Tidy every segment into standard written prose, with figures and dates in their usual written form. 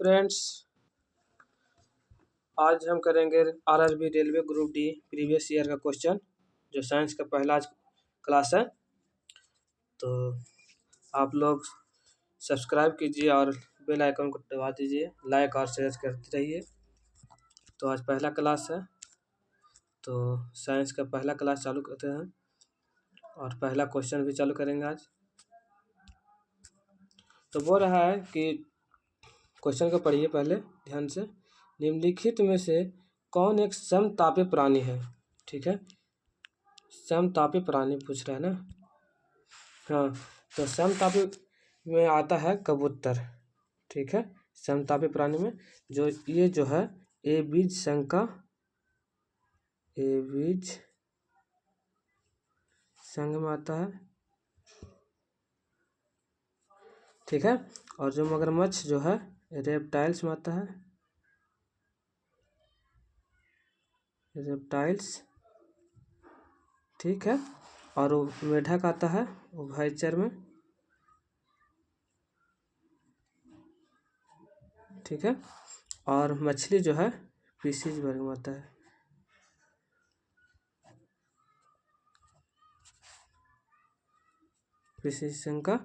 Friends, आज हम करेंगे RRB railway group D previous year का क्वेश्चन, जो साइंस का पहला क्लास है। तो आप लोग सब्सक्राइब कीजिए और बेल आइकन को दबा दीजिए, लाइक और शेयर करते रहिए। तो आज पहला क्लास है, तो साइंस का पहला क्लास चालू करते हैं और पहला क्वेश्चन भी चालू करेंगे आज। तो बोल रहा है कि क्वेश्चन को पढ़िए पहले ध्यान से। निम्नलिखित में से कौन एक समतापी प्राणी है? ठीक है, समतापी प्राणी पूछ रहा है ना। हाँ, तो समतापी में आता है कबूतर। ठीक है, समतापी प्राणी में जो ये जो है बीज संघ में आता है। ठीक है, और जो मगरमच्छ जो है रेप्टाइल्स में आता है, रेप्टाइल्स। ठीक है, और वो मेढक आता है उभयचर में। ठीक है, और मछली जो है फिशिज वर्ग में आता है। फिशिज संघ का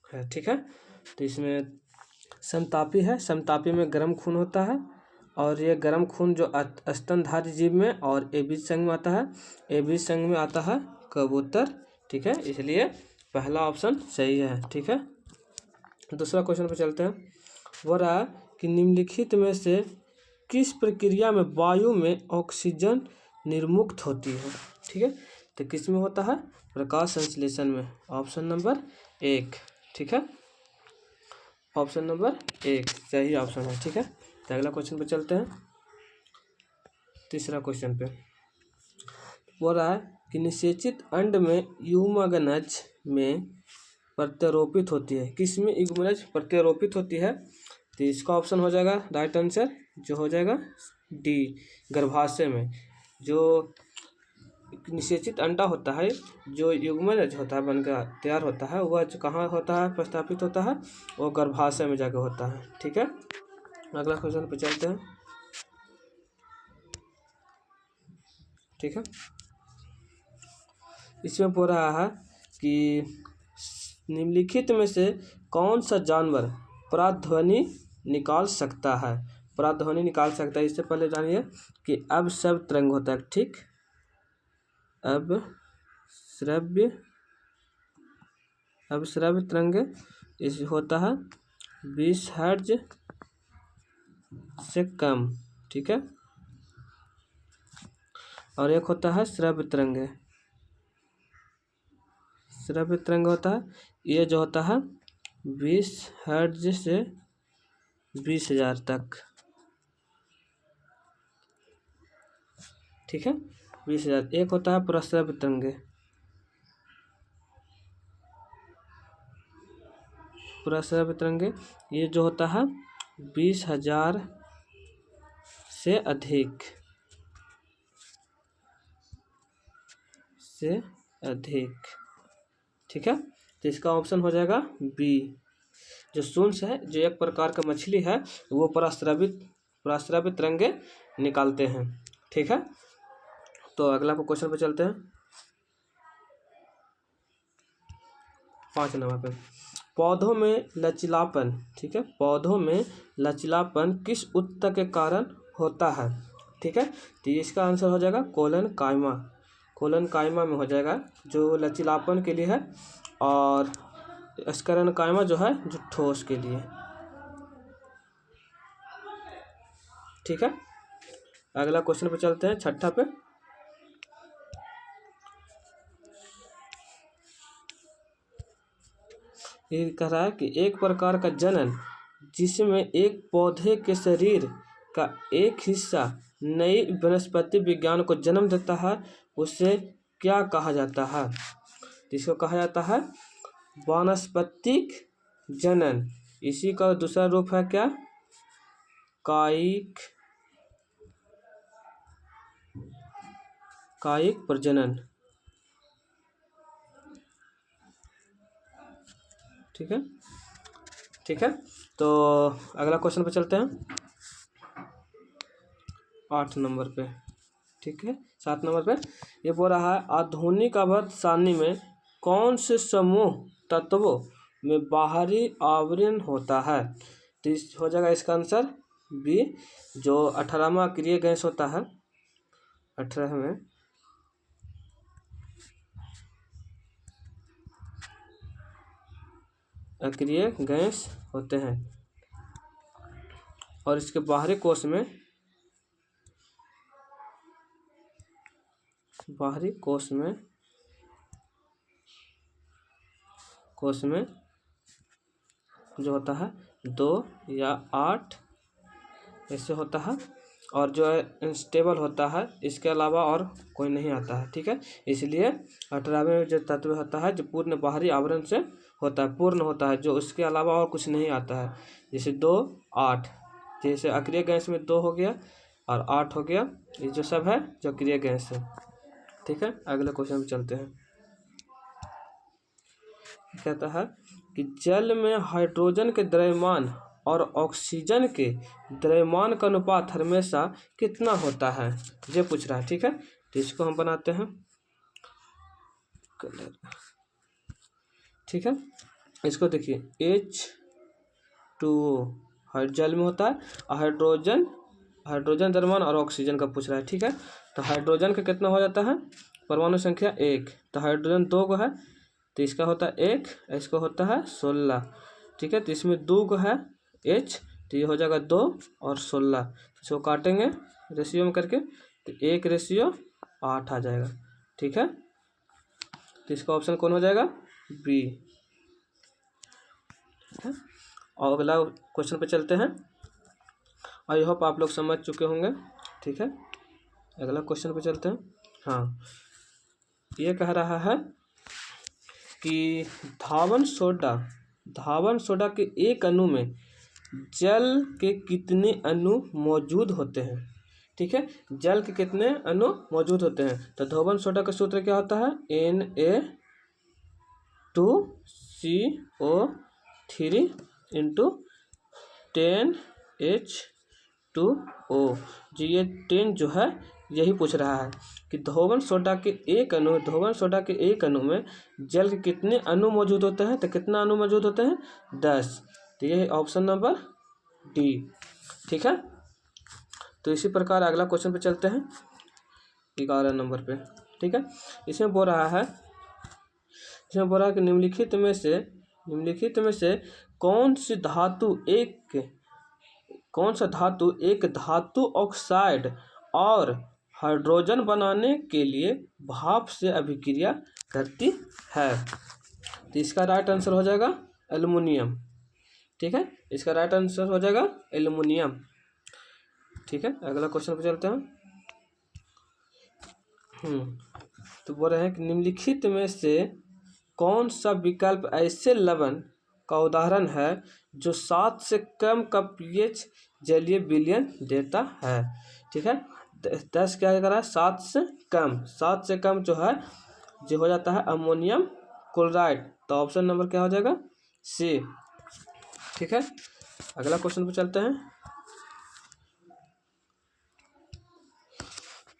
है। ठीक है, तो इसमें समतापी है। समतापी में गर्म खून होता है, और ये गर्म खून जो स्तनधारी जीव में और एबीज संघ में आता है। एबीज संघ में आता है कबूतर। ठीक है, इसलिए पहला ऑप्शन सही है। ठीक है, दूसरा क्वेश्चन पे चलते हैं। वो रहा कि निम्नलिखित में से किस प्रक्रिया में वायु में ऑक्सीजन निर्मुक्त होती है? ठीक है, तो किस में होता है? प्रकाश संश्लेषण में। Option number 1। ठीक है, ऑप्शन नंबर 1 सही ऑप्शन है। ठीक है, तो अगला क्वेश्चन पे चलते हैं। तीसरा क्वेश्चन पे बोल रहा है कि निषेचित अंड में युग्मनज में प्रत्यारोपित होती है। किस में युग्मनज प्रत्यारोपित होती है? तो इसका ऑप्शन हो जाएगा राइट आंसर, जो हो जाएगा डी, गर्भाशय में। जो निषेचित अंडा होता है, जो युग्मनज होता है बनकर तैयार होता है, वह कहाँ होता है प्रस्थापित होता है? वो गर्भाशय में जाकर होता है। ठीक है, अगला क्वेश्चन पे चलते हैं। ठीक है, इसमें बोल रहा है कि निम्नलिखित में से कौन सा जानवर पराध्वनि निकाल सकता है? पराध्वनि निकाल सकता है, इससे पहले जानिए कि अपश्रव्य तरंग होता है। ठीक, अपश्रव्य तरंग इस होता है 20 हर्ट्ज से कम। ठीक है, और एक होता है श्रव्य तरंग। श्रव्य तरंग होता है, ये जो होता है 20 हर्ट्ज से 20,000 तक। ठीक है, 20,000। एक होता है प्रस्रव्य तरंग। प्रस्रव्य तरंग ये जो होता है 20,000 से अधिक ठीक है, तो इसका ऑप्शन हो जाएगा बी। जो सूंस है, जो एक प्रकार का मछली है, वो प्रस्रवित तरंगे निकालते हैं। ठीक है, तो अगला क्वेश्चन पे चलते हैं। 5 नंबर पे पौधों में लचीलापन। ठीक है, पौधों में लचीलापन किस ऊतक के कारण होता है? ठीक है, तो इसका आंसर हो जाएगा कोलन कायमा। कोलन कायमा में हो जाएगा, जो लचीलापन के लिए है, और स्करण कायमा जो है जो ठोस के लिए। ठीक है, अगला क्वेश्चन पे चलते हैं, छठा पे। ये कह रहा है कि एक प्रकार का जनन जिसमें एक पौधे के शरीर का एक हिस्सा नई वनस्पति विज्ञान को जन्म देता है, उसे क्या कहा जाता है? जिसको कहा जाता है वानस्पतिक जनन। इसी का दूसरा रूप है क्या? कायिक प्रजनन। ठीक है, ठीक है, तो अगला क्वेश्चन पे चलते हैं 8 नंबर पे। ठीक है, 7 नंबर पे ये बोल रहा है आधुनिक अवध सारणी में कौन से समूह तत्वों में बाहरी आवरण होता है। तो इस हो जाएगा इसका आंसर बी, जो 18वां अक्रिय गैस होता है, 18वें अक्रिय गैस होते हैं और इसके बाहरी कोश में जो होता है 2 या 8 ऐसे होता है, और जो है अनस्टेबल होता है, इसके अलावा और कोई नहीं आता है। ठीक है, इसलिए 18वें जो तत्व होता है जो पूर्ण बाहरी आवरण से होता है, पूर्ण होता है, जो उसके अलावा और कुछ नहीं आता है। जैसे 2 8, जैसे अक्रिय गैस में 2 हो गया और 8 हो गया, ये जो सब है जो अक्रिय गैस है। ठीक है, अगले क्वेश्चन पे चलते हैं। कहता है कि जल में हाइड्रोजन के द्रव्यमान और ऑक्सीजन के द्रव्यमान का अनुपात हमेशा कितना होता है, ये पूछ रहा है। ठीक है, तो इसको हम बनाते हैं कलर। ठीक है, इसको देखिए H2O जल में होता है, हाइड्रोजन द्रव्यमान और ऑक्सीजन का पूछ रहा है। ठीक है, तो हाइड्रोजन का कितना हो जाता है, परमाणु संख्या 1, तो हाइड्रोजन 2 को है, तो इसका होता है 1, इसको होता है 16। ठीक है, तो इसमें 2 को है H, तो ये हो जाएगा 2 और 16, इसको काटेंगे रेशियो में करके, तो 1:8 आ जाएगा। ठीक है, तो इसका ऑप्शन कौन हो जाएगा, बी। और अगला क्वेश्चन पे चलते हैं। आई होप आप लोग समझ चुके होंगे। ठीक है, अगला क्वेश्चन पे चलते हैं। हाँ, ये कह रहा है कि धावन सोडा के एक अणु में जल के कितने अणु मौजूद होते हैं। ठीक है, जल के कितने अणु मौजूद होते हैं, तो धावन सोडा का सूत्र क्या होता है, Na2CO3 × 10H2O। जो ये 10 जो है यही पूछ रहा है कि धावन सोडा के एक अणु में जल के कितने अणु मौजूद होते हैं, तो कितना अणु मौजूद होते हैं, 10। तो ये ऑप्शन नंबर डी। ठीक है, तो इसी प्रकार अगला क्वेश्चन पे चलते हैं 11 नंबर पे। ठीक है, इसमें बोल रहा है कि निम्नलिखित में से कौन सा धातु एक धातु ऑक्साइड और हाइड्रोजन बनाने के लिए भाप से अभिक्रिया करती है। तो इसका राइट आंसर हो जाएगा एल्युमिनियम। ठीक है, इसका राइट आंसर हो जाएगा एल्युमिनियम। ठीक है, अगला क्वेश्चन पे चलते हैं। तो बोल रहे हैं कि निम्नलिखित में से कौन सा विकल्प ऐसे लवण का उदाहरण है जो 7 से कम का pH जलीय विलयन देता है। ठीक है, 10 क्या करा है, 7 से कम जो है जो हो जाता है अमोनियम क्लोराइड। तो ऑप्शन नंबर क्या हो जाएगा, सी। ठीक है, अगला क्वेश्चन पे चलते हैं।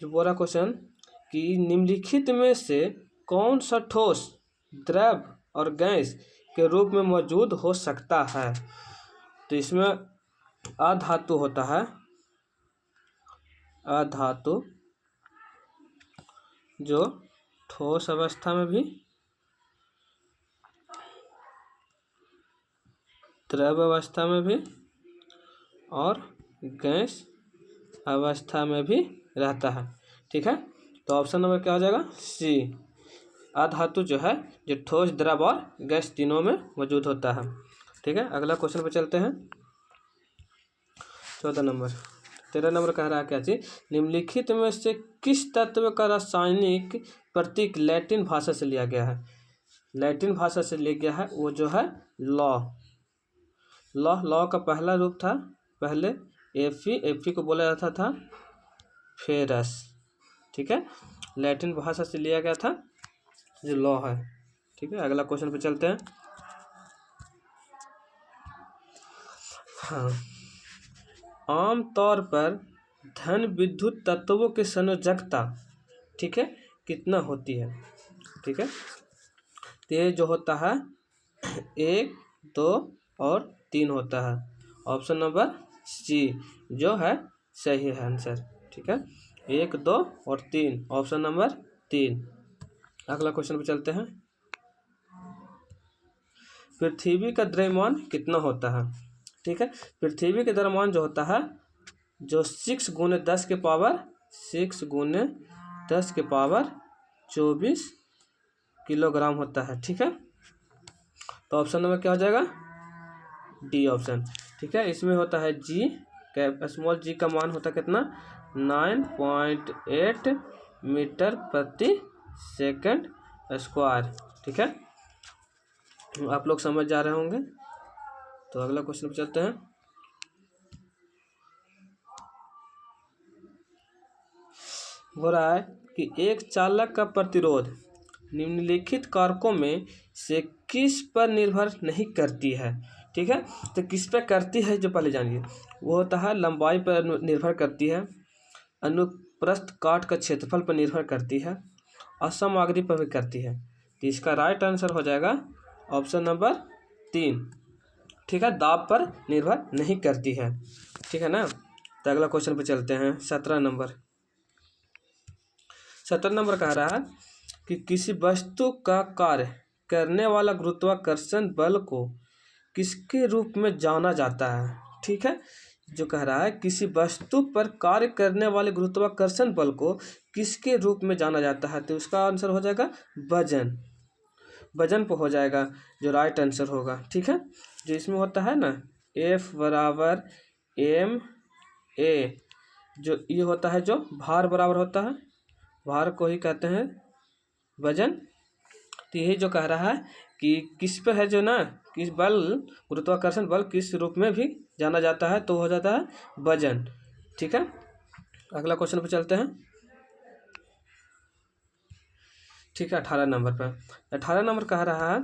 जो बोला क्वेश्चन कि निम्नलिखित में से कौन सा ठोस द्रव और गैस के रूप में मौजूद हो सकता है। तो इसमें अधातु होता है, अधातु जो ठोस अवस्था में भी, द्रव अवस्था में भी और गैस अवस्था में भी रहता है। ठीक है, तो ऑप्शन नंबर क्या हो जाएगा, सी। अधातु जो है जो ठोस द्रव और गैस तीनों में मौजूद होता है। ठीक है, अगला क्वेश्चन पे चलते हैं 14 नंबर। 13 नंबर कह रहा है क्या चीज, निम्नलिखित में से किस तत्व का रासायनिक प्रतीक लैटिन भाषा से लिया गया है। लैटिन भाषा से लिया गया है वो जो है लौ का पहला रूप था, पहले एफी को बोला जाता था फेरस। ठीक है, लैटिन भाषा से लिया गया था जो लौ है। ठीक है, अगला क्वेश्चन पे चलते हैं। हाँ, आम तौर पर धन विद्युत तत्वों की संयोजकता, ठीक है, कितना होती है? ठीक है, तो ये जो होता है 1, 2 और 3 होता है। ऑप्शन नंबर सी जो है सही है आंसर। ठीक है, 1, 2 और 3, ऑप्शन नंबर 3। अगला क्वेश्चन पे चलते हैं। पृथ्वी का द्रव्यमान कितना होता है? ठीक है, पृथ्वी के द्रव्यमान जो होता है जो 6 × 10 के पावर 6 × 10 के पावर 24 किलोग्राम होता है। ठीक है, तो ऑप्शन नंबर क्या हो जाएगा? D option. ठीक है, इसमें होता है जी, स्मॉल जी का मान होता है कितना? 9.8 मीटर प्रति सेकंड स्क्वायर। ठीक है, आप लोग समझ जा रहे होंगे। तो अगला क्वेश्चन पे चलते हैं। हो रहा है कि एक चालक का प्रतिरोध निम्नलिखित कारकों में से किस पर निर्भर नहीं करती है? ठीक है, तो किस पर करती है जो पहले जानिए। वो होता है लंबाई पर निर्भर करती है, अनुप्रस्थ काट का क्षेत्रफल पर निर्भर करती है और सामग्री पर भी करती है। तो इसका राइट आंसर हो जाएगा ऑप्शन नंबर 3। ठीक है, दाब पर निर्भर नहीं करती है। ठीक है ना, तो अगला क्वेश्चन पे चलते हैं। 17 नंबर कह रहा है कि किसी वस्तु का कार्य करने वाला गुरुत्वाकर्षण बल को किसके रूप में जाना जाता है? ठीक है, जो कह रहा है किसी वस्तु पर कार्य करने वाले गुरुत्वाकर्षण बल को किसके रूप में जाना जाता है, तो उसका आंसर हो जाएगा वजन। वजन पर हो जाएगा जो राइट आंसर होगा। ठीक है, जो इसमें होता है ना F = ma, जो ये होता है जो भार बराबर होता है, भार को ही कहते हैं वजन। तो यही जो कह रहा है कि किस पे है जो ना, किस बल, गुरुत्वाकर्षण बल किस रूप में भी जाना जाता है, तो हो जाता है वजन। ठीक है, अगला क्वेश्चन पे चलते हैं। ठीक है, 18 नंबर पर 18 नंबर कह रहा है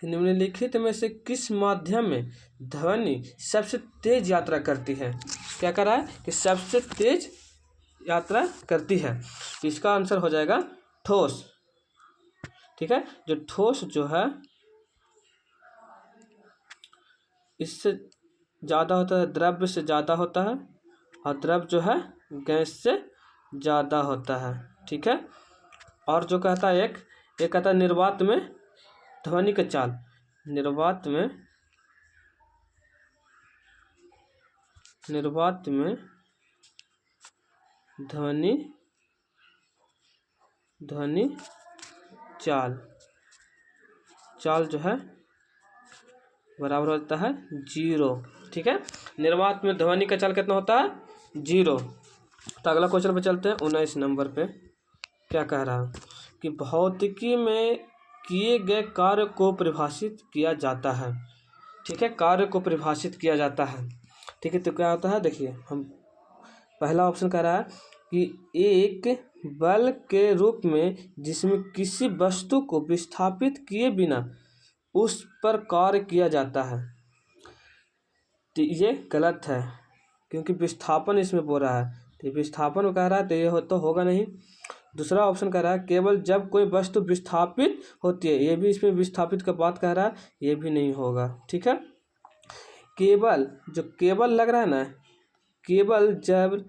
कि निम्नलिखित में से किस माध्यम में ध्वनि सबसे तेज यात्रा करती है? क्या कह रहा है कि सबसे तेज यात्रा करती है, तो इसका आंसर हो जाएगा ठोस। ठीक है, जो ठोस जो है इससे ज़्यादा होता है, द्रव्य से ज़्यादा होता है, और द्रव्य जो है गैस से ज़्यादा होता है। ठीक है, और जो कहता है एक कहता है निर्वात में ध्वनि का चाल, निर्वात में ध्वनि चाल जो है बराबर होता है 0। ठीक है, निर्वात में ध्वनि का चाल कितना होता है? 0। तो अगला क्वेश्चन पे चलते हैं। 19 नंबर पे क्या कह रहा है कि भौतिकी में किए गए कार्य को परिभाषित किया जाता है। ठीक है, कार्य को परिभाषित किया जाता है। ठीक है, तो क्या होता है देखिए, हम पहला ऑप्शन कह रहा है कि एक बल के रूप में जिसमें किसी वस्तु को विस्थापित किए बिना उस पर कार्य किया जाता है, तो ये गलत है क्योंकि विस्थापन इसमें बोल रहा है, तो विस्थापन कह रहा है तो ये तो होगा नहीं। दूसरा ऑप्शन कह रहा है केवल जब कोई वस्तु विस्थापित होती है, ये भी इसमें विस्थापित का बात कह रहा है, ये भी नहीं होगा। ठीक है, केवल जो केवल लग रहा है ना, केवल जब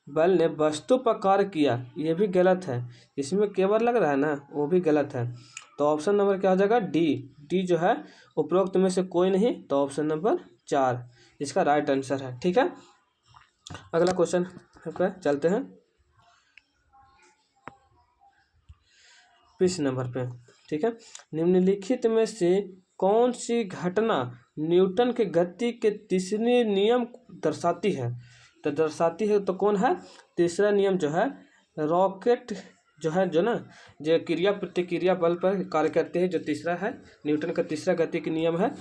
बल ने वस्तु पर कार्य किया, ये भी गलत है। इसमें केवल लग रहा है ना, वो भी गलत है। तो ऑप्शन नंबर क्या हो जाएगा? डी जो है उपरोक्त में से कोई नहीं, तो ऑप्शन नंबर 4 इसका राइट आंसर है। ठीक है, अगला क्वेश्चन पे चलते हैं। 20 नंबर पे। ठीक है, निम्नलिखित में से कौन सी घटना न्यूटन के गति के तीसरे नियम दर्शाती है? तो कौन है? तीसरा नियम जो है रॉकेट जो है, जो ना जो क्रिया प्रतिक्रिया बल पर कार्य करते हैं, जो तीसरा है न्यूटन का तीसरा गति के नियम है,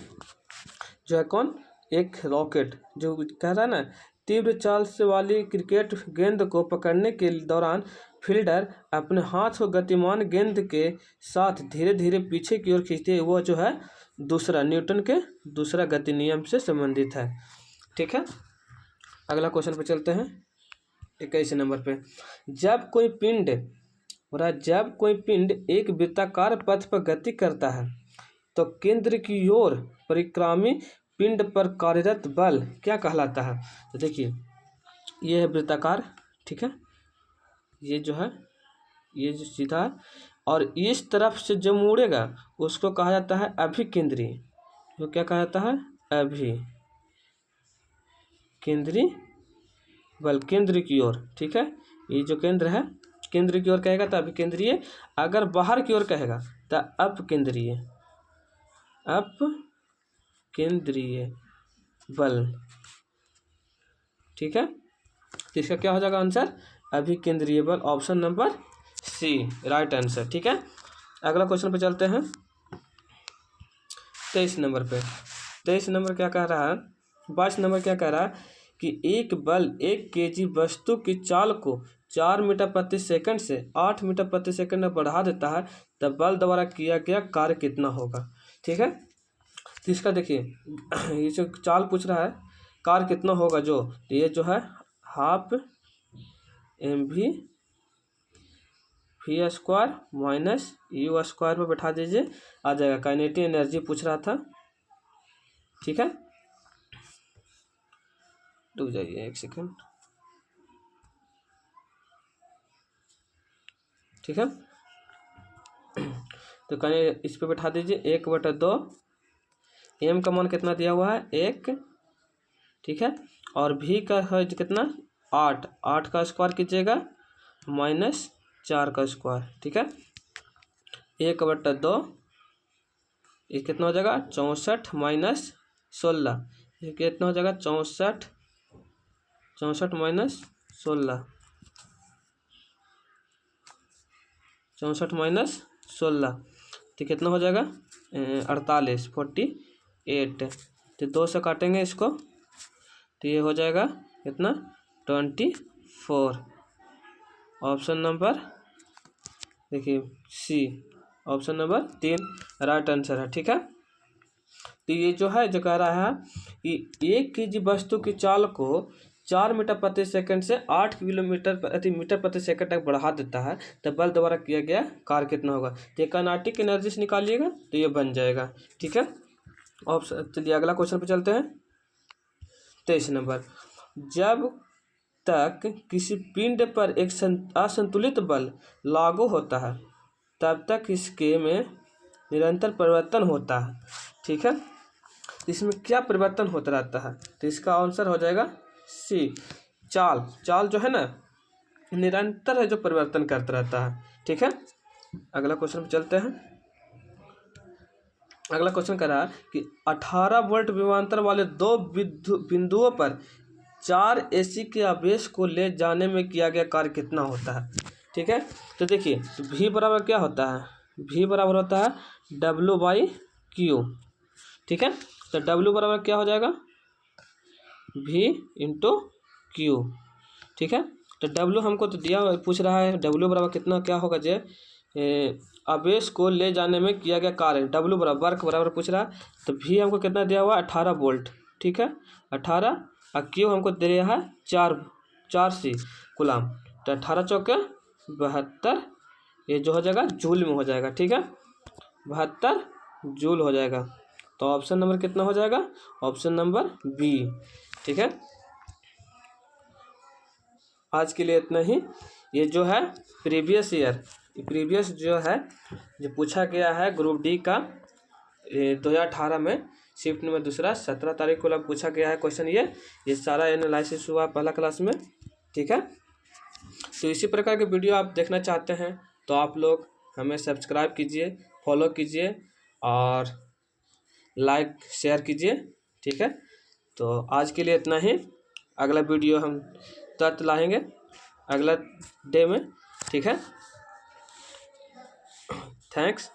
जो है कौन? एक रॉकेट। जो कह रहा है ना, तीव्र चाल से वाली क्रिकेट गेंद को पकड़ने के दौरान फील्डर अपने हाथ को गतिमान गेंद के साथ धीरे धीरे पीछे की ओर खींचते हैं, वो जो है दूसरा न्यूटन के दूसरा गति नियम से संबंधित है। ठीक है, अगला क्वेश्चन पे चलते हैं 21 नंबर पे। जब कोई पिंड एक वृत्ताकार पथ पर गति करता है तो केंद्र की ओर परिक्रामी पिंड पर कार्यरत बल क्या कहलाता है? तो देखिए ये है वृत्ताकार, ठीक है, ये जो है ये जो सीधा है और इस तरफ से जो मुड़ेगा उसको कहा जाता है अभिकेंद्रीय। तो क्या कहा जाता है? अभिकेंद्रीय बल, केंद्र की ओर। ठीक है, ये जो केंद्र है केंद्र की ओर कहेगा तो अभिकेंद्रीय, अगर बाहर की ओर कहेगा तो अपकेंद्रीय बल। ठीक है, तो इसका क्या हो जाएगा आंसर? अभिकेंद्रीय बल, option number C right answer. ठीक है, अगला क्वेश्चन पे चलते हैं 23 नंबर पे। 23 नंबर क्या कह रहा है? 22 नंबर क्या कह रहा है कि एक बल 1 kg वस्तु की चाल को 4 मीटर प्रति सेकंड से 8 मीटर प्रति सेकंड में बढ़ा देता है, तब बल द्वारा किया गया कार्य कितना होगा? ठीक है, तो इसका देखिए ये जो चाल पूछ रहा है कार्य कितना होगा, जो तो ये जो है half mv v square minus u square में बैठा दीजिए, आ जाएगा। काइनेटिक एनर्जी पूछ रहा था। ठीक है, रुक जाइए एक सेकंड। ठीक है, तो कहने इस पे बैठा दीजिए 1/2, m का मान कितना दिया हुआ है? 1। ठीक है, और v का है कितना? 8 का स्क्वायर कीजिएगा माइनस 4 का स्क्वायर। ठीक है, 1/2 ये कितना हो जाएगा? 64 माइनस 16, ये कितना हो जाएगा? 64 माइनस 16, 64 माइनस 16 तो कितना हो जाएगा? 48 तो 2 से काटेंगे इसको तो ये हो जाएगा कितना? 24। ऑप्शन नंबर देखिए सी, ऑप्शन नंबर 3 राइट आंसर है। ठीक है, तो ये जो है जो कह रहा है कि 1 kg वस्तु की चाल को 4 मीटर प्रति सेकंड से 8 मीटर प्रति सेकंड तक बढ़ा देता है, तो बल द्वारा किया गया कार्य कितना होगा? तो काइनेटिक एनर्जी से निकालिएगा तो ये बन जाएगा। ठीक है, ऑप्शन। चलिए अगला क्वेश्चन पे चलते हैं 23 नंबर। जब तक किसी पिंड पर एक असंतुलित बल लागू होता है तब तक इसके में निरंतर परिवर्तन होता है। ठीक है, इसमें क्या परिवर्तन होता रहता है? तो इसका आंसर हो जाएगा सी, चाल जो है ना निरंतर है, जो परिवर्तन करता रहता है। ठीक है, अगला क्वेश्चन पे चलते हैं। अगला क्वेश्चन कह रहा है कि 18 वोल्ट विभवांतर वाले 2 बिंदुओं पर 4 AC के आवेश को ले जाने में किया गया कार्य कितना होता है? ठीक है, तो देखिए V बराबर क्या होता है? V बराबर होता है W/Q। ठीक है, तो W बराबर क्या हो जाएगा? V × Q। ठीक है, तो W हमको तो दिया पूछ रहा है W बराबर कितना क्या होगा? आवेश को ले जाने में किया गया कार्य W बराबर वर्क बराबर पूछ रहा है, तो V हमको कितना दिया हुआ? 18 वोल्ट। ठीक है, 18 और Q हमको दे रहा है 4 कूलाम, तो 18 चौके 72, ये जो हो जाएगा जूल में हो जाएगा। ठीक है, 72 जूल हो जाएगा। तो ऑप्शन नंबर कितना हो जाएगा? Option number B. ठीक है, आज के लिए इतना ही। ये जो है प्रीवियस जो है जो पूछा गया है ग्रुप डी का 2018 में शिफ्ट नंबर 2 17 तारीख को पूछा गया है क्वेश्चन। ये सारा एनालिसिस हुआ पहला क्लास में। ठीक है, तो इसी प्रकार के वीडियो आप देखना चाहते हैं तो आप लोग हमें सब्सक्राइब कीजिए, फॉलो कीजिए और लाइक शेयर कीजिए। ठीक है, तो आज के लिए इतना ही। अगला वीडियो हम तुरंत लाएंगे अगला डे में। ठीक है, थैंक्स।